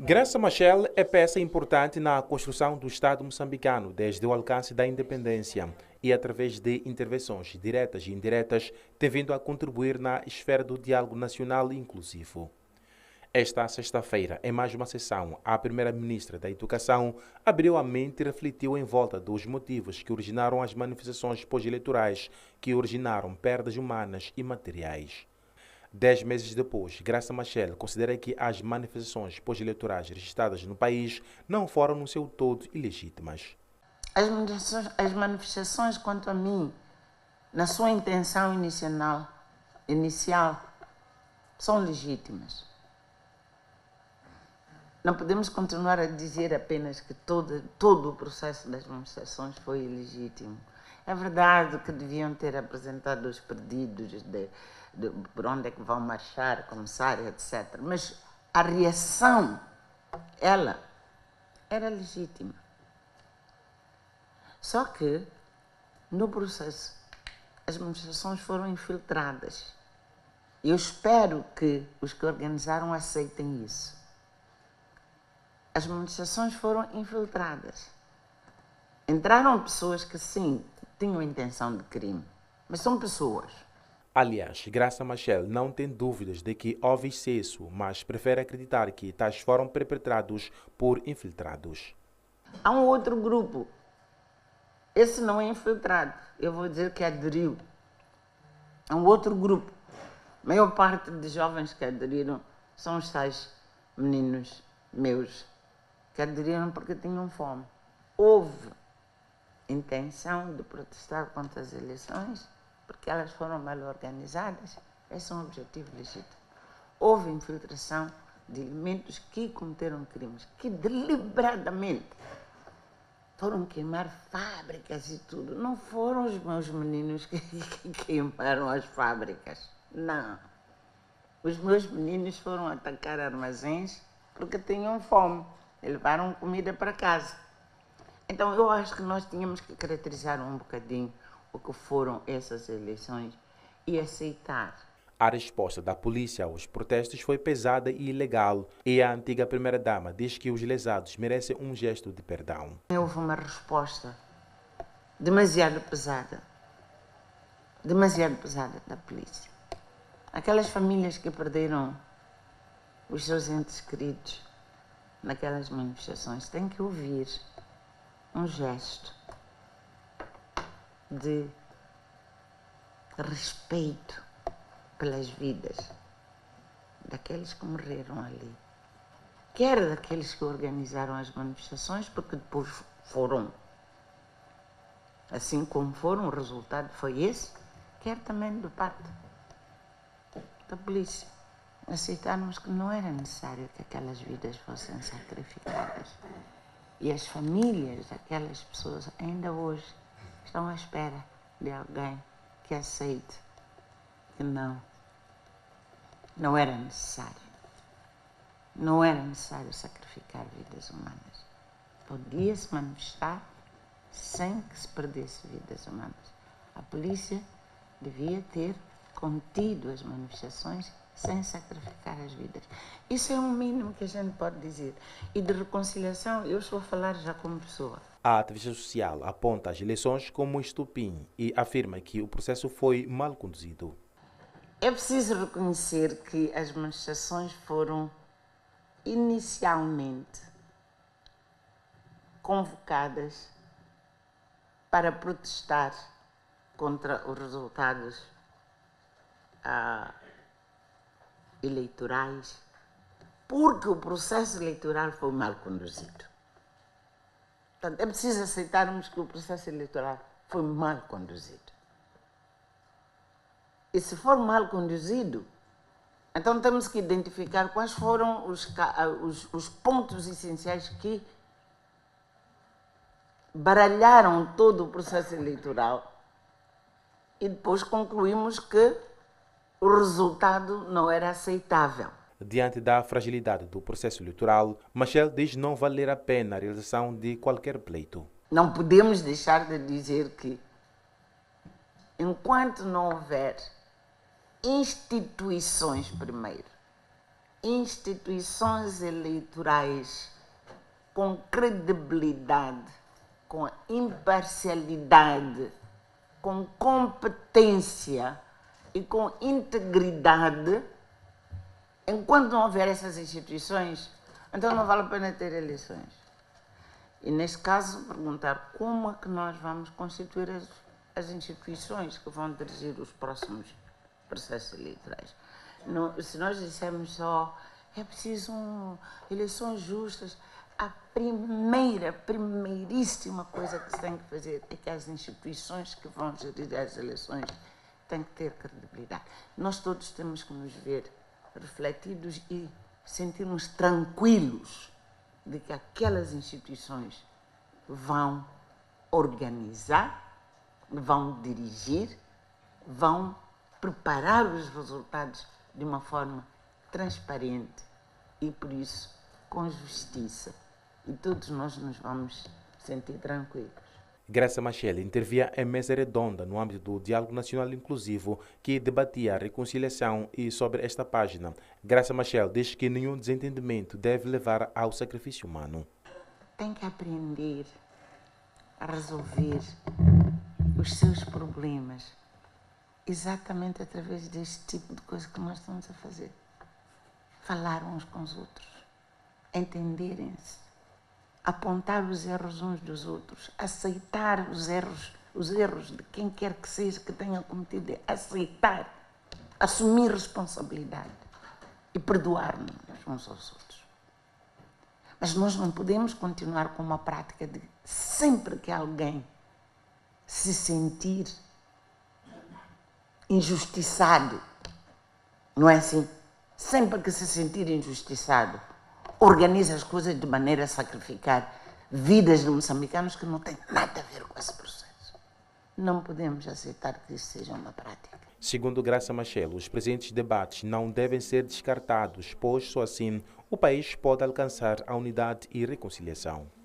Graça Machel é peça importante na construção do Estado moçambicano desde o alcance da independência e, através de intervenções diretas e indiretas, tem vindo a contribuir na esfera do diálogo nacional inclusivo. Esta sexta-feira, em mais uma sessão, a primeira-ministra da Educação abriu a mente e refletiu em volta dos motivos que originaram as manifestações pós-eleitorais que originaram perdas humanas e materiais. 10 meses depois, Graça Machel considera que as manifestações pós-eleitorais registradas no país não foram no seu todo ilegítimas. As manifestações, quanto a mim, na sua intenção inicial, são legítimas. Não podemos continuar a dizer apenas que todo o processo das manifestações foi ilegítimo. É verdade que deviam ter apresentado os pedidos de por onde é que vão marchar, começar, etc. Mas a reação, ela, era legítima. Só que, no processo, as manifestações foram infiltradas. Eu espero que os que organizaram aceitem isso. As manifestações foram infiltradas. Entraram pessoas que, sim, tinham intenção de crime, mas são pessoas. Aliás, Graça Machel não tem dúvidas de que houve excesso, mas prefere acreditar que tais foram perpetrados por infiltrados. Há um outro grupo, esse não é infiltrado, eu vou dizer que aderiu. Há um outro grupo, a maior parte de jovens que aderiram são os tais meninos meus, que aderiram porque tinham fome. Houve intenção de protestar contra as eleições, porque elas foram mal organizadas, esse é um objetivo legítimo. Houve infiltração de elementos que cometeram crimes, que deliberadamente foram queimar fábricas e tudo. Não foram os meus meninos que queimaram as fábricas, não. Os meus meninos foram atacar armazéns porque tinham fome e levaram comida para casa. Então eu acho que nós tínhamos que caracterizar um bocadinho o que foram essas eleições e aceitar. A resposta da polícia aos protestos foi pesada e ilegal, e a antiga primeira-dama diz que os lesados merecem um gesto de perdão. Houve uma resposta demasiado pesada da polícia. Aquelas famílias que perderam os seus entes queridos naquelas manifestações têm que ouvir um gesto de respeito pelas vidas daqueles que morreram ali, quer daqueles que organizaram as manifestações, porque depois foram, assim como foram, o resultado foi esse, quer também de parte da polícia. Aceitarmos que não era necessário que aquelas vidas fossem sacrificadas. E as famílias daquelas pessoas ainda hoje estão à espera de alguém que aceite que não era necessário. Não era necessário sacrificar vidas humanas. Podia-se manifestar sem que se perdesse vidas humanas. A polícia devia ter contido as manifestações sem sacrificar as vidas. Isso é o mínimo que a gente pode dizer. E de reconciliação, eu estou a falar já como pessoa. A ativista social aponta as eleições como um estupim e afirma que o processo foi mal conduzido. É preciso reconhecer que as manifestações foram inicialmente convocadas para protestar contra os resultados eleitorais, porque o processo eleitoral foi mal conduzido. Portanto, é preciso aceitarmos que o processo eleitoral foi mal conduzido. E se for mal conduzido, então temos que identificar quais foram os pontos essenciais que baralharam todo o processo eleitoral e depois concluímos que o resultado não era aceitável. Diante da fragilidade do processo eleitoral, Machel diz não valer a pena a realização de qualquer pleito. Não podemos deixar de dizer que, enquanto não houver instituições primeiro, instituições eleitorais com credibilidade, com imparcialidade, com competência e com integridade, enquanto não houver essas instituições, então não vale a pena ter eleições. E nesse caso, perguntar como é que nós vamos constituir as instituições que vão dirigir os próximos processos eleitorais. Se nós dissermos só é preciso eleições justas, a primeiríssima coisa que se tem que fazer é que as instituições que vão gerir as eleições têm que ter credibilidade. Nós todos temos que nos ver refletidos e sentirmos tranquilos de que aquelas instituições vão organizar, vão dirigir, vão preparar os resultados de uma forma transparente e, por isso, com justiça. E todos nós nos vamos sentir tranquilos. Graça Machel intervia em mesa redonda no âmbito do Diálogo Nacional Inclusivo que debatia a reconciliação e sobre esta página. Graça Machel diz que nenhum desentendimento deve levar ao sacrifício humano. Tem que aprender a resolver os seus problemas exatamente através deste tipo de coisa que nós estamos a fazer. Falar uns com os outros, entenderem-se, apontar os erros uns dos outros, aceitar os erros de quem quer que seja que tenha cometido, aceitar, assumir responsabilidade e perdoar-nos uns aos outros. Mas nós não podemos continuar com uma prática de sempre que alguém se sentir injustiçado, não é assim? Sempre que se sentir injustiçado, organiza as coisas de maneira a sacrificar vidas de moçambicanos que não têm nada a ver com esse processo. Não podemos aceitar que isso seja uma prática. Segundo Graça Machel, os presentes debates não devem ser descartados, pois só assim o país pode alcançar a unidade e reconciliação.